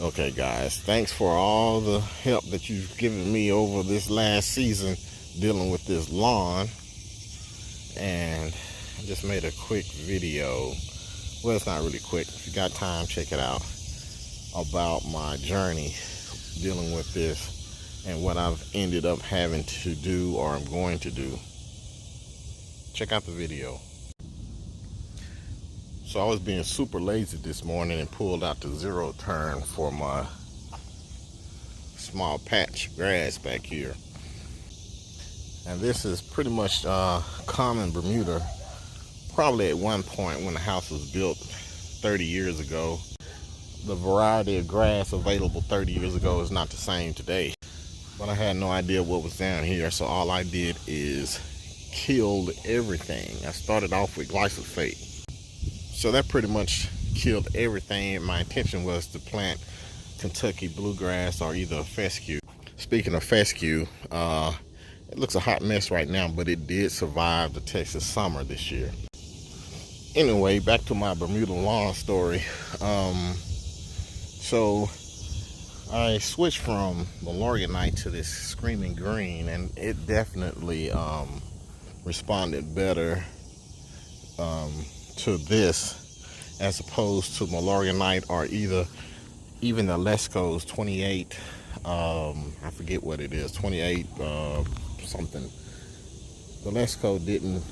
Okay guys, thanks for all the help that you've given me over this last season dealing with this lawn. And I just made a quick video. Well, it's not really quick. If you got time, check it out. About my journey dealing with this and what I've ended up having to do or I'm going to do. Check out the video. So I was being super lazy this morning and pulled out the zero turn for my small patch of grass back here. And this is pretty much common Bermuda. Probably at one point when the house was built 30 years ago. The variety of grass available 30 years ago is not the same today. But I had no idea what was down here, so all I did is killed everything. I started off with glyphosate. So that pretty much killed everything. My intention was to plant Kentucky bluegrass or either fescue. Speaking of fescue, it looks a hot mess right now, but it did survive the Texas summer this year. Anyway, back to my Bermuda lawn story. So I switched from Milorganite to this Screaming Green, and it definitely responded better to this as opposed to Milorganite or even the Lesco's 28. I forget what it is, 28 something. The Fescue didn't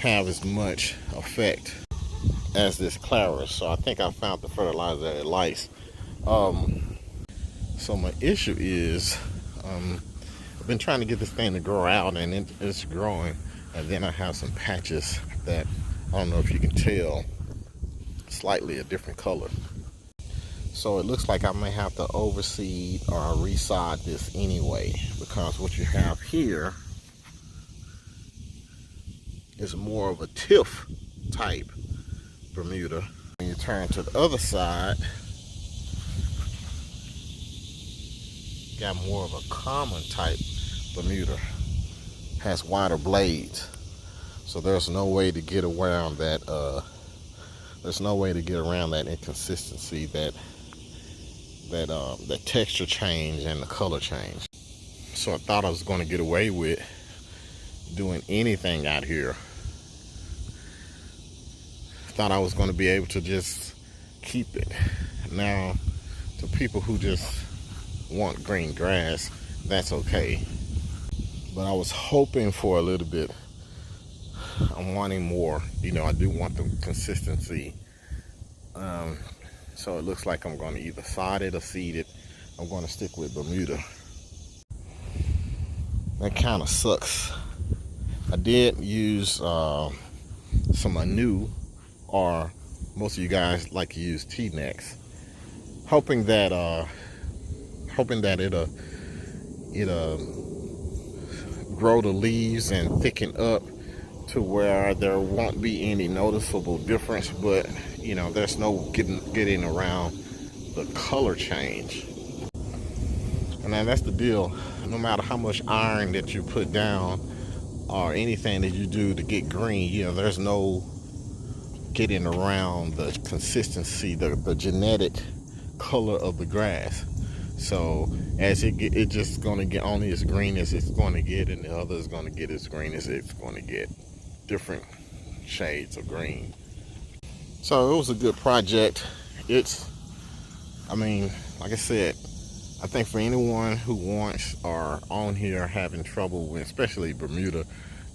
have as much effect as this Claris, so I think I found the fertilizer that it likes. So my issue is I've been trying to get this thing to grow out, and it's growing, and then I have some patches that I don't know if you can tell, slightly a different color. So it looks like I may have to overseed or resod this anyway, because what you have here is more of a tiff type Bermuda. When you turn to the other side, got more of a common type Bermuda. Has wider blades. So there's no way to get around that inconsistency, that texture change and the color change. So I thought I was going to get away with doing anything out here. Thought I was going to be able to just keep it. Now, to people who just want green grass, that's okay. But I was hoping for a little bit. I'm wanting more. You know, I do want the consistency. So it looks like I'm going to either sod it or seed it. I'm going to stick with Bermuda. That kind of sucks. I did use some Anu, or most of you guys like to use T-necks, hoping that it'll grow the leaves and thicken up to where there won't be any noticeable difference. But you know, there's no getting around the color change. And then that's the deal. No matter how much iron that you put down or anything that you do to get green, you know, there's no getting around the consistency, the genetic color of the grass. So as it just going to get only as green as it's going to get, and the other is going to get as green as it's going to get. Different shades of green. So it was a good project. I mean, like I said, I think for anyone who wants or on here having trouble with, especially Bermuda,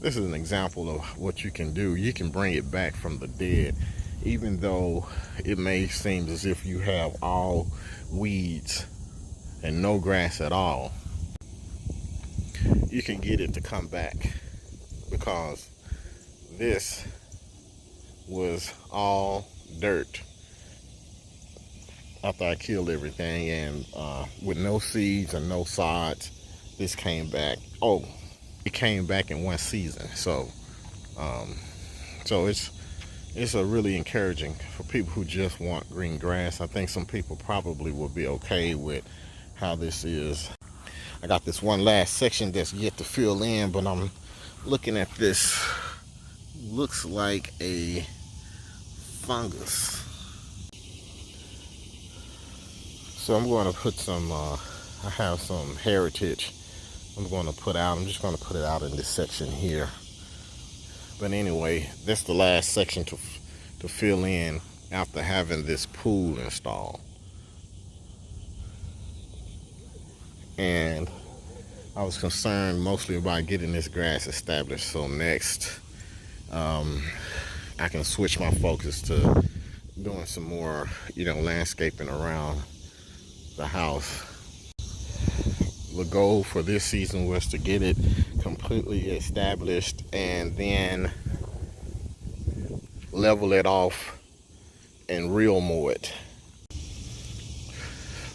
this is an example of what you can do. You can bring it back from the dead, even though it may seem as if you have all weeds and no grass at all. You can get it to come back, because this was all dirt after I killed everything, and with no seeds and no sods, this came back. Oh, it came back in one season. So it's a really encouraging for people who just want green grass. I think some people probably will be okay with how this is. I got this one last section that's yet to fill in, but I'm looking at this. Looks like a fungus. So I'm going to put some, I have some heritage I'm going to put out. I'm just going to put it out in this section here. But anyway, that's the last section to fill in after having this pool installed. And I was concerned mostly about getting this grass established. So next, I can switch my focus to doing some more, landscaping around the house. The goal for this season was to get it completely established and then level it off and real mow it.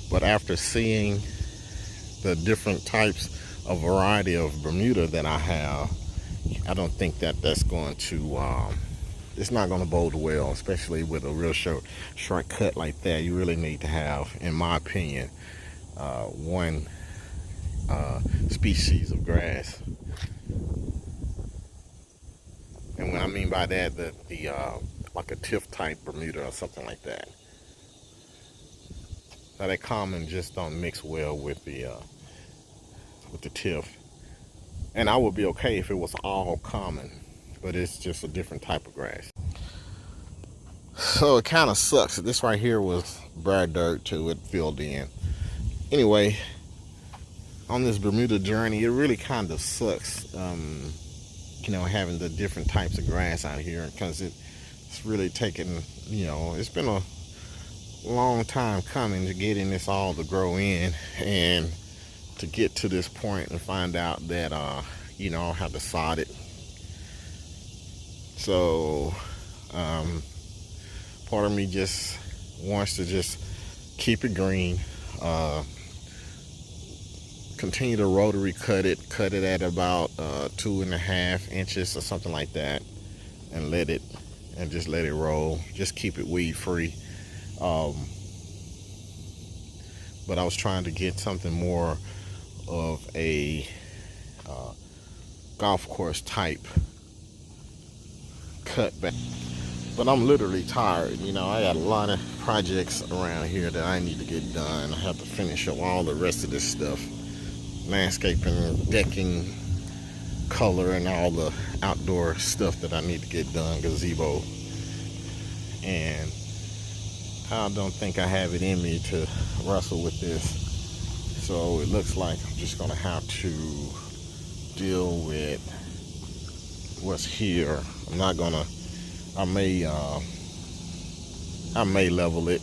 But after seeing the different types of variety of Bermuda that I have, I don't think that that's going to, it's not going to bode well, especially with a real short cut like that. You really need to have, in my opinion, one species of grass. And what I mean by that, the like a tiff type Bermuda or something like that. Now that common just don't mix well with the tiff. And I would be okay if it was all common, but it's just a different type of grass. So it kind of sucks. This right here was bare dirt too. It filled in. Anyway, on this Bermuda journey, it really kind of sucks, having the different types of grass out here, because it's really taken, it's been a long time coming to getting this all to grow in and to get to this point and find out that, I'll have to sod it. So, part of me just wants to just keep it green, continue to rotary cut it at about 2.5 inches or something like that, and just let it roll. Just keep it weed free. But I was trying to get something more of a golf course type cut back. But I'm literally tired. I got a lot of projects around here that I need to get done. I have to finish up all the rest of this stuff. Landscaping, decking, color, and all the outdoor stuff that I need to get done, gazebo. And I don't think I have it in me to wrestle with this. So it looks like I'm just gonna have to deal with what's here. I may level it.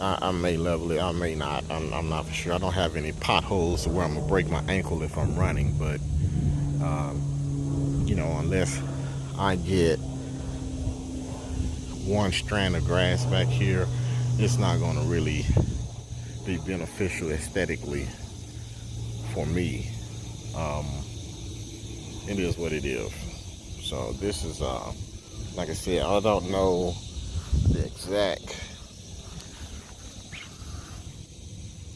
I may level it, I may not. I'm not for sure. I don't have any potholes where I'm gonna break my ankle if I'm running, but unless I get one strand of grass back here, it's not gonna really be beneficial aesthetically for me. It is what it is. So this is, like I said, I don't know the exact,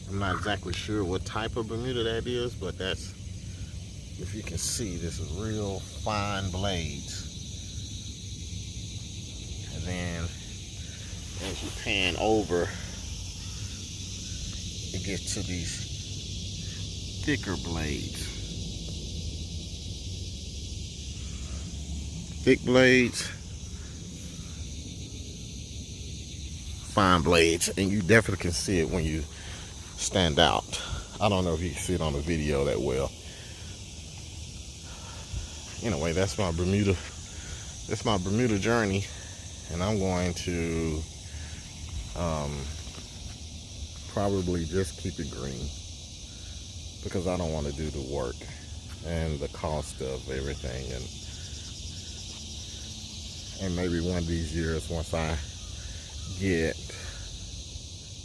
I'm not exactly sure what type of Bermuda that is, but that's, if you can see, this is real fine blades. And then as you pan over, it gets to these thicker blades. Thick blades, fine blades, and you definitely can see it when you stand out. I don't know if you can see it on the video that well. Anyway, that's my Bermuda journey, and I'm going to probably just keep it green because I don't want to do the work and the cost of everything, and maybe one of these years, once I get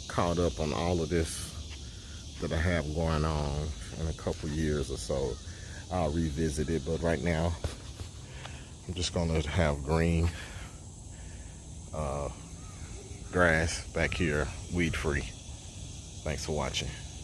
caught up on all of this that I have going on in a couple years or so, I'll revisit it. But right now, I'm just gonna have green grass back here, weed free. Thanks for watching.